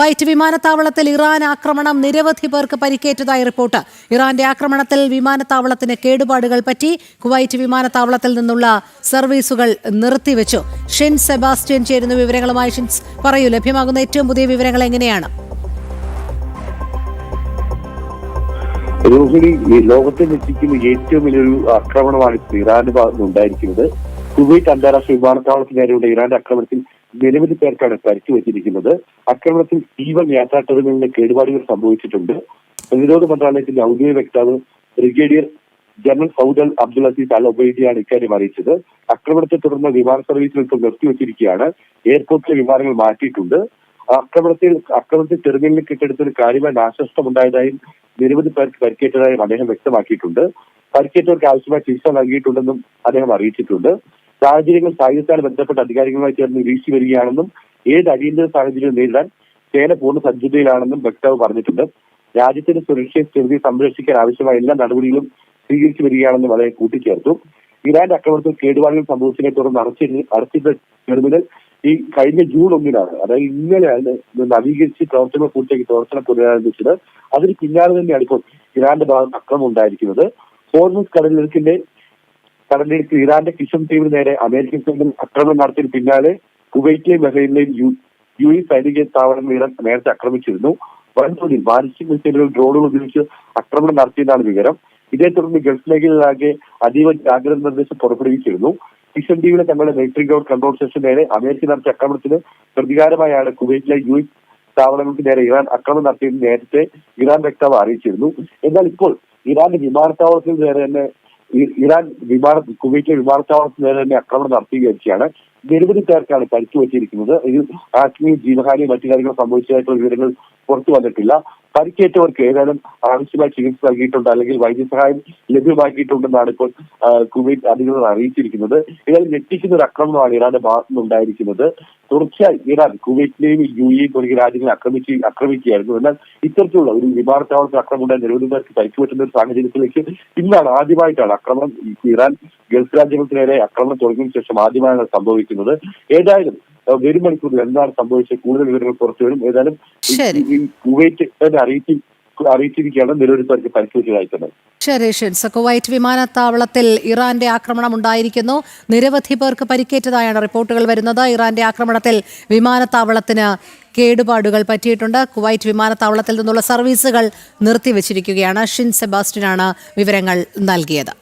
Kuwait വിമാനത്താവളത്തിൽ Iran ആക്രമണം, നിരവധി പേർക്ക് പരിക്കേറ്റതായി റിപ്പോർട്ട്. ഇറാന്റെ ആക്രമണത്തിൽ വിമാനത്താവളത്തിന് കേടുപാടുകൾ പറ്റി. കുവൈറ്റ് വിമാനത്താവളത്തിൽ നിന്നുള്ള സർവീസുകൾ നിർത്തിവെച്ചു. ഷിൻസ് സെബാസ്റ്റ്യൻ ചേരുന്ന വിവരങ്ങളുമായി. ഷിൻസ്, പറയൂ, ലഭ്യമാകുന്ന ഏറ്റവും പുതിയ വിവരങ്ങൾ എങ്ങനെയാണ്? രോഹിണി, ലോകത്തെ ഞെട്ടിക്കുന്ന ഏറ്റവും വലിയൊരു ആക്രമണമാണ് ഇറാന്റെ ഭാഗത്ത് ഉണ്ടായിരിക്കുന്നത്. കുവൈറ്റ് അന്താരാഷ്ട്ര വിമാനത്താവളത്തിന് നേരെയുള്ള ഇറാന്റെ ആക്രമണത്തിൽ നിരവധി പേർക്കാണ് പരിക്ക് വെച്ചിരിക്കുന്നത്. ആക്രമണത്തിൽ തീവ്ര യാത്രാ ടെർമിനലിന് കേടുപാടുകൾ സംഭവിച്ചിട്ടുണ്ട്. പ്രതിരോധ മന്ത്രാലയത്തിന്റെ ഔദ്യോഗിക വക്താവ് brigadier general Saud Abdul Aziz Al ഒബൈദിയാണ് ഇക്കാര്യം അറിയിച്ചത്. ആക്രമണത്തെ തുടർന്ന് വിമാന സർവീസുകൾ ഇപ്പോൾ നിർത്തിവെച്ചിരിക്കുകയാണ്. എയർപോർട്ടിലെ വിമാനങ്ങൾ മാറ്റിയിട്ടുണ്ട്. ആക്രമണത്തിൽ ടെർമിനലിൽ കെട്ടിടത്തിന് കാര്യമായ നാശനഷ്ടമുണ്ടായതായും നിരവധി പേർക്ക് പരിക്കേറ്റതായും അദ്ദേഹം വ്യക്തമാക്കിയിട്ടുണ്ട്. പരിക്കേറ്റവർക്ക് ആവശ്യമായ ചികിത്സ നൽകിയിട്ടുണ്ടെന്നും അദ്ദേഹം അറിയിച്ചിട്ടുണ്ട്. സാഹചര്യങ്ങൾ സായുധത്താൽ ബന്ധപ്പെട്ട അധികാരികളുമായി ചേർന്ന് നിരീക്ഷിച്ചു വരികയാണെന്നും ഏത് അടിയന്തര സാഹചര്യം നേരിടാൻ സേന പൂർണ്ണ സജ്ജതയിലാണെന്നും വക്താവ് പറഞ്ഞിട്ടുണ്ട്. രാജ്യത്തിന്റെ സുരക്ഷയും സ്ഥിരതയും സംരക്ഷിക്കാൻ ആവശ്യമായ എല്ലാ നടപടികളും സ്വീകരിച്ചു വരികയാണെന്നും അദ്ദേഹം കൂട്ടിച്ചേർത്തു. ഇറാന്റെ ആക്രമണത്തിൽ കേടുപാടുകൾ സംഭവിച്ചതിനെ തുടർന്ന് അടച്ചിട്ട ടെർമിനൽ ഈ കഴിഞ്ഞ ജൂൺ 1-നാണ്, അതായത് ഇന്നലെയാണ് നവീകരിച്ച് പ്രവർത്തനം പൂർത്തിയാക്കി പ്രവർത്തനം പുനരാരംഭിച്ചത്. അതിന് പിന്നാലെ തന്നെയാണ് ഇപ്പോൾ ഇറാന്റെ ഭാഗത്ത് ആക്രമണം ഉണ്ടായിരിക്കുന്നത്. ഹോർമുസ് കടലിലേക്ക് ഇറാന്റെ കിഷൻ ദ്വീപിന് നേരെ അമേരിക്കൻ സൈന്യം ആക്രമണം നടത്തിയതിന് പിന്നാലെ കുവൈറ്റിലെയും ബഹ്റൈനിലെയും യു എ സൈനിക താവളങ്ങൾ ഇറാൻ നേരത്തെ ആക്രമിച്ചിരുന്നു. വൻതോതിൽ ബാലിസ്റ്റിക് മിസൈലുകൾ, ഡ്രോണുകൾ ഉപയോഗിച്ച് ആക്രമണം നടത്തിയതാണ് വിവരം. ഇതേ തുടർന്ന് ഗൾഫ് മേഖലയിലാകെ അതീവ ജാഗ്രത നിർദ്ദേശം പുറപ്പെടുവിച്ചിരുന്നു. കിഷൻ ദ്വീപിലെ തങ്ങളുടെ മിലിറ്ററി ഗ്രൗണ്ട് കൺട്രോൾ സ്റ്റേഷൻ നേരെ അമേരിക്ക നടത്തിയ ആക്രമണത്തിന് പ്രതികാരമായാണ് കുവൈറ്റിലെ യു എസ് താവളങ്ങൾക്ക് നേരെ ഇറാൻ ആക്രമണം നടത്തിയതെന്ന് നേരത്തെ ഇറാൻ വക്താവ് അറിയിച്ചിരുന്നു. എന്നാൽ ഇപ്പോൾ ഇറാന്റെ വിമാനത്താവളത്തിന് നേരെ തന്നെ കുവൈറ്റിലെ വിമാനത്താവളത്തിന് നേരെ തന്നെ ആക്രമണം നടത്തുകയാണ്. നിരവധി പേർക്കാണ് പരിക്ക് വെച്ചിരിക്കുന്നത്. ഇതിൽ ആത്മീയ ജീവഹാനി മറ്റു കാര്യങ്ങൾ സംഭവിച്ചതായിട്ടുള്ള വിവരങ്ങൾ പുറത്തു വന്നിട്ടില്ല. പരിക്കേറ്റവർക്ക് ഏതായാലും ആവശ്യമായ ചികിത്സ നൽകിയിട്ടുണ്ട്, അല്ലെങ്കിൽ വൈദ്യസഹായം ലഭ്യമാക്കിയിട്ടുണ്ടെന്നാണ് ഇപ്പോൾ കുവൈറ്റ് അധികൃതർ അറിയിച്ചിരിക്കുന്നത്. ഏതായാലും ഞെട്ടിക്കുന്ന ഒരു ആക്രമണമാണ് ഇറാന്റെ ഭാഗത്തു നിന്നുണ്ടായിരിക്കുന്നത്. തുടർച്ചയായി ഇറാൻ കുവൈറ്റിലെയും യു എ തുടങ്ങിയ രാജ്യങ്ങളെ ആക്രമിക്കുകയായിരുന്നു. എന്നാൽ ഇത്തരത്തിലുള്ള ഒരു വിമാനത്താവളത്തിൽ ആക്രമണം ഉണ്ടായ നിരവധി പേർക്ക് പരിക്ക് പറ്റുന്ന ഒരു സാഹചര്യത്തിലേക്ക് ഇന്നാണ് ആദ്യമായിട്ടാണ് ആക്രമണം. ഇറാൻ ഗൾഫ് രാജ്യങ്ങൾക്ക് നേരെ ആക്രമണം തുടങ്ങിയതിനു ശേഷം ആദ്യമായാണ് സംഭവിക്കുന്നത്. ഏതായാലും വരും മണിക്കൂറിൽ എന്താണ് സംഭവിച്ചത് കൂടുതൽ വിവരങ്ങൾ പുറത്തു വരും. ഏതായാലും കുവൈറ്റ് അറിയിച്ചിരിക്കുകയാണ് നിരവധി പേർക്ക് പരിക്കേറ്റതായി തന്നെ. ശരി ഷിൻസ്, കുവൈറ്റ് വിമാനത്താവളത്തിൽ ഇറാന്റെ ആക്രമണം ഉണ്ടായിരിക്കുന്നു. നിരവധി പേർക്ക് പരിക്കേറ്റതായാണ് റിപ്പോർട്ടുകൾ വരുന്നത്. ഇറാന്റെ ആക്രമണത്തിൽ വിമാനത്താവളത്തിന് കേടുപാടുകൾ പറ്റിയിട്ടുണ്ട്. കുവൈറ്റ് വിമാനത്താവളത്തിൽ നിന്നുള്ള സർവീസുകൾ നിർത്തിവെച്ചിരിക്കുകയാണ്. ഷിൻസ് സെബാസ്റ്റ്യനാണ് വിവരങ്ങൾ നൽകിയത്.